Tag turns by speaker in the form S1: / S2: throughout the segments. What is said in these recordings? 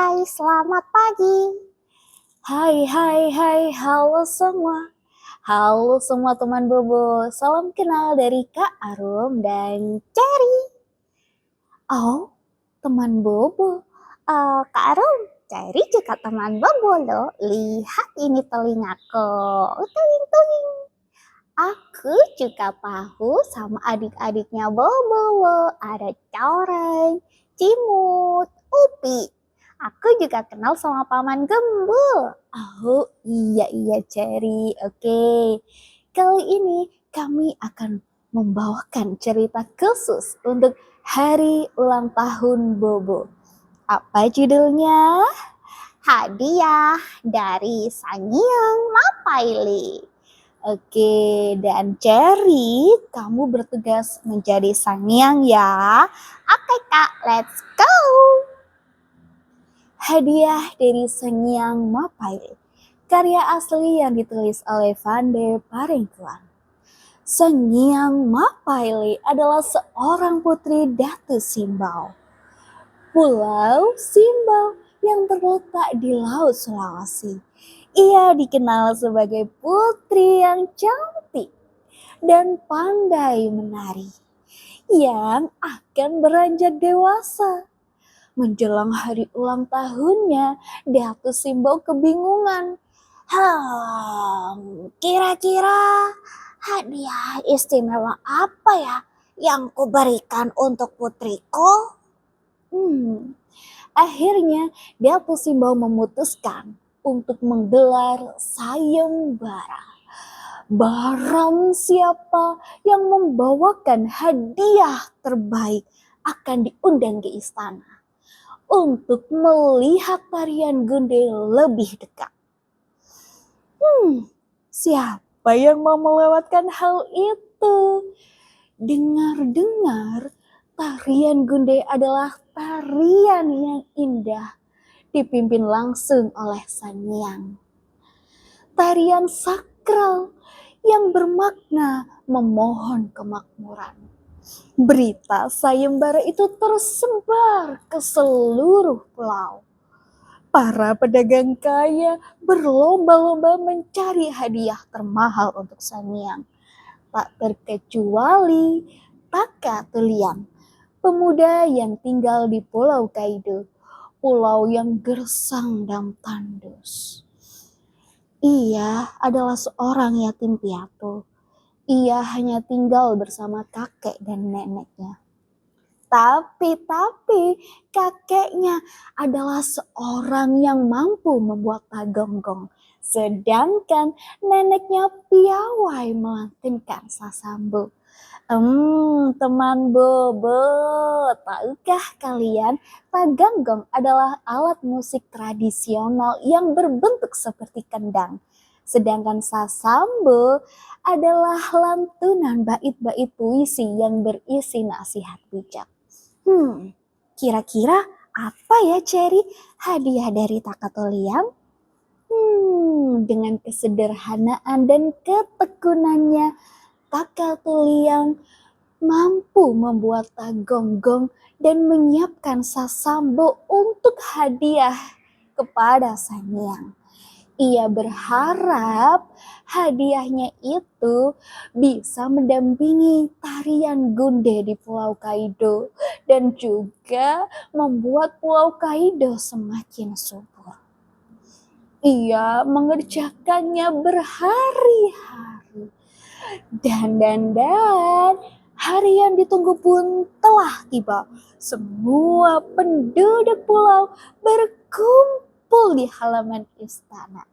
S1: hai, selamat pagi.
S2: Hai, halo semua. Halo semua teman Bobo. Salam kenal dari Kak Arum dan Cherry.
S1: Oh, teman Bobo. Kak Arum, Cherry juga teman Bobo loh. Lihat ini telingaku. Tuing-tuing. Aku juga tahu sama adik-adiknya Bobo loh. Ada Coreng, Cimut, Upi. Aku juga kenal sama Paman Gembul.
S2: Oh iya Cherry. Oke. Kali ini kami akan membawakan cerita khusus untuk hari ulang tahun Bobo. Apa judulnya?
S1: Hadiah dari Sangyang Mapaili.
S2: Oke, dan Cherry, kamu bertugas menjadi Sangyang ya.
S1: Oke Kak, let's go.
S2: Hadiah dari Sangyang Mapaili, karya asli yang ditulis oleh Van der Paringkuan. Sangyang Mapaili adalah seorang putri Datu Simbau. Pulau Simbau yang terletak di Laut Sulawesi. Ia dikenal sebagai putri yang cantik dan pandai menari, yang akan beranjak dewasa. Menjelang hari ulang tahunnya, Datu Simbau kebingungan.
S1: Kira-kira hadiah istimewa apa ya yang kuberikan untuk putriku?
S2: Akhirnya Datu Simbau memutuskan untuk menggelar sayembara. Barang siapa yang membawakan hadiah terbaik akan diundang ke istana untuk melihat tarian gunde lebih dekat. Siapa yang mau melewatkan hal itu? Dengar-dengar tarian gunde adalah tarian yang indah, dipimpin langsung oleh Sangyang. Tarian sakral yang bermakna memohon kemakmuran. Berita sayembara itu tersebar ke seluruh pulau. Para pedagang kaya berlomba-lomba mencari hadiah termahal untuk Sangyang. Tak terkecuali Taka Tuliang, pemuda yang tinggal di Pulau Kaido, pulau yang gersang dan tandus. Ia adalah seorang yatim piatu. Ia hanya tinggal bersama kakek dan neneknya. Tapi kakeknya adalah seorang yang mampu membuat tagonggong. Sedangkan neneknya piawai melantunkan sasambu. Teman Bobo, tahukah kalian tagonggong adalah alat musik tradisional yang berbentuk seperti kendang. Sedangkan sasambu adalah lantunan bait-bait puisi yang berisi nasihat bijak. Kira-kira apa ya Cherry hadiah dari Taka Tuliang? Dengan kesederhanaan dan ketekunannya, Taka Tuliang mampu membuat tagonggong dan menyiapkan sasambu untuk hadiah kepada Sangyang. Ia berharap hadiahnya itu bisa mendampingi tarian gunde di Pulau Kaido dan juga membuat Pulau Kaido semakin subur. Ia mengerjakannya berhari-hari. Dan hari yang ditunggu pun telah tiba. Semua penduduk pulau berkumpul di halaman istana.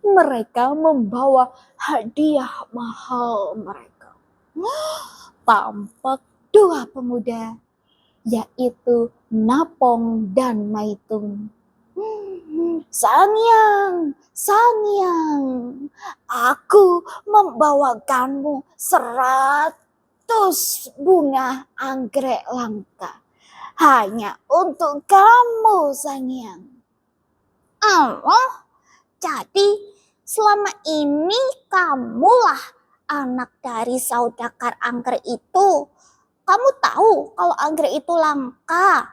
S2: Mereka membawa hadiah mahal mereka. Tampak dua pemuda, yaitu Napong dan Maitung.
S1: Sangyang, aku membawakanmu 100 bunga anggrek langka. Hanya untuk kamu, Sangyang. Jadi selama ini kamulah anak dari saudagar anggrek itu. Kamu tahu kalau anggrek itu langka.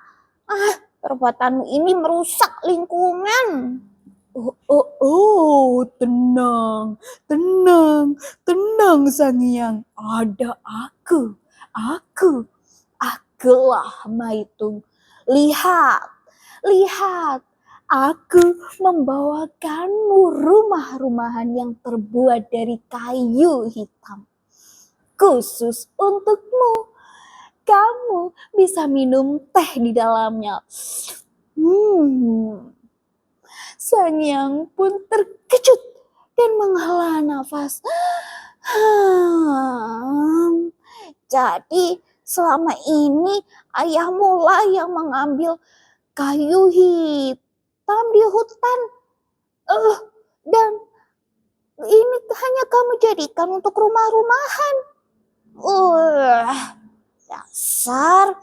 S1: Perbuatanmu ini merusak lingkungan.
S2: Tenang, tenang, tenang Sang Hyang. Ada akulah Maitung. Lihat, lihat, aku membawakanmu rumah-rumahan yang terbuat dari kayu hitam. Khusus untukmu. Kamu bisa minum teh di dalamnya. Sang Hyang pun terkejut dan menghela nafas.
S1: Jadi selama ini ayahmu lah yang mengambil kayu hitam di hutan. Dan ini hanya kamu jadikan untuk rumah-rumahan. Dasar.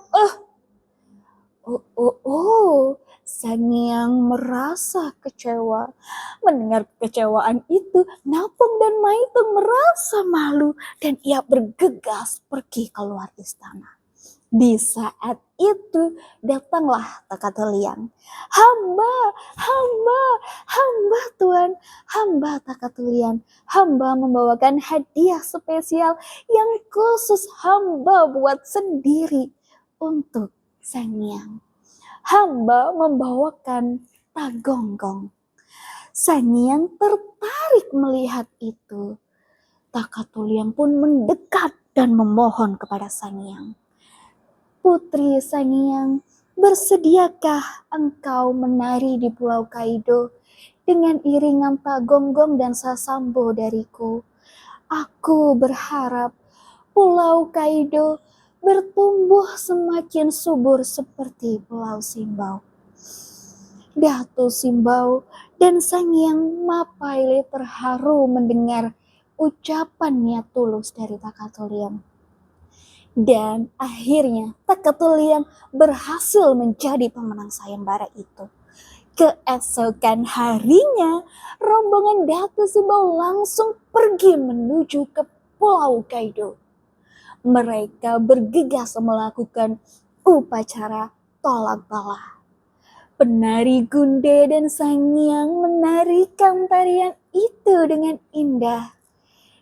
S2: Sang Hyang merasa kecewa. Mendengar kekecewaan itu, Napung dan Maitung merasa malu dan ia bergegas pergi keluar istana. Di saat itu datanglah Takatuliang. Hamba Tuan, hamba Takatuliang. Hamba membawakan hadiah spesial yang khusus hamba buat sendiri untuk Sang Hyang. Hamba membawakan tagonggong. Sang Hyang tertarik melihat itu. Takatuliang pun mendekat dan memohon kepada Sang Hyang. Putri Sang Hyang, bersediakah engkau menari di Pulau Kaido dengan iringan tagonggong dan sasambo dariku? Aku berharap Pulau Kaido bertumbuh semakin subur seperti Pulau Simbau. Datuk Simbau dan Sang Hyang Mapaile terharu mendengar ucapan niat tulus dari Takatuliang. Dan akhirnya Takatuliang berhasil menjadi pemenang sayembara itu. Keesokan harinya, rombongan Datuk Simbau langsung pergi menuju ke Pulau Kaido. Mereka bergegas melakukan upacara tolak bala. Penari Gunde dan Sang Hyang menarikan tarian itu dengan indah,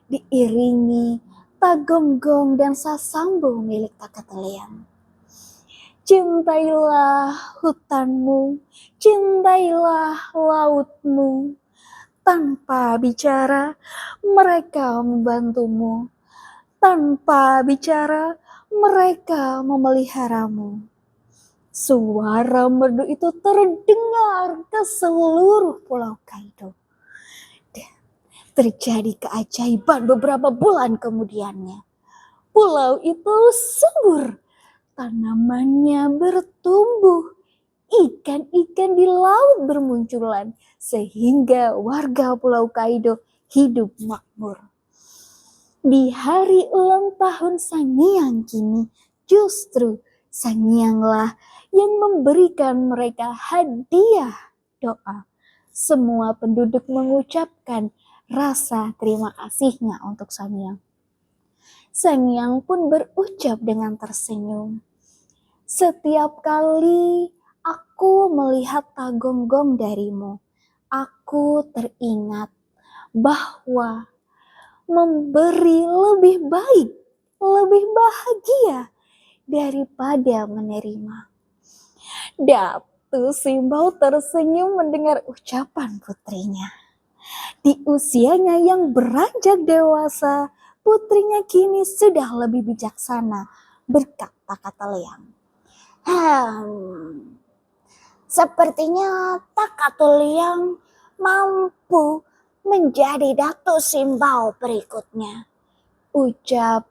S2: diiringi tagonggong dan sasambo milik Takatuliang. Cintailah hutanmu, cintailah lautmu. Tanpa bicara, mereka membantumu. Tanpa bicara, mereka memeliharamu. Suara merdu itu terdengar ke seluruh Pulau Kaido. Dan terjadi keajaiban beberapa bulan kemudiannya. Pulau itu subur, tanamannya bertumbuh, ikan-ikan di laut bermunculan, sehingga warga Pulau Kaido hidup makmur. Di hari ulang tahun Sang Hyang kini, justru Sang Hyanglah yang memberikan mereka hadiah doa. Semua penduduk mengucapkan rasa terima kasihnya untuk Sang Hyang. Sang Hyang pun berucap dengan tersenyum. Setiap kali aku melihat tagonggong darimu, aku teringat bahwa memberi lebih baik, lebih bahagia daripada menerima. Datuk Simbau tersenyum mendengar ucapan putrinya. Di usianya yang beranjak dewasa, putrinya kini sudah lebih bijaksana berkat Takatuliang.
S1: Sepertinya Takatuliang mampu menjadi Datuk Simbau berikutnya,
S2: ucap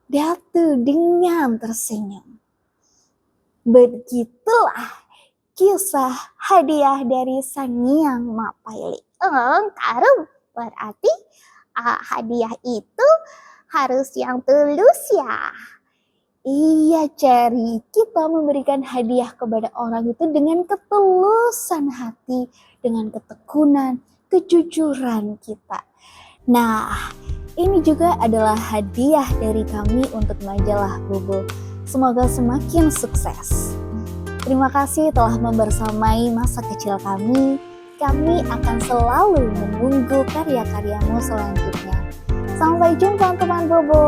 S2: Datu dengan tersenyum. Begitulah kisah hadiah dari Sang Hyang Mapaile.
S1: Karum, berarti hadiah itu harus yang tulus ya.
S2: Iya Cherry, kita memberikan hadiah kepada orang itu dengan ketulusan hati, dengan ketekunan, kejujuran kita. Nah, ini juga adalah hadiah dari kami untuk majalah Bobo. Semoga semakin sukses. Terima kasih telah membersamai masa kecil kami. Kami akan selalu menunggu karya-karyamu selanjutnya. Sampai jumpa teman Bobo.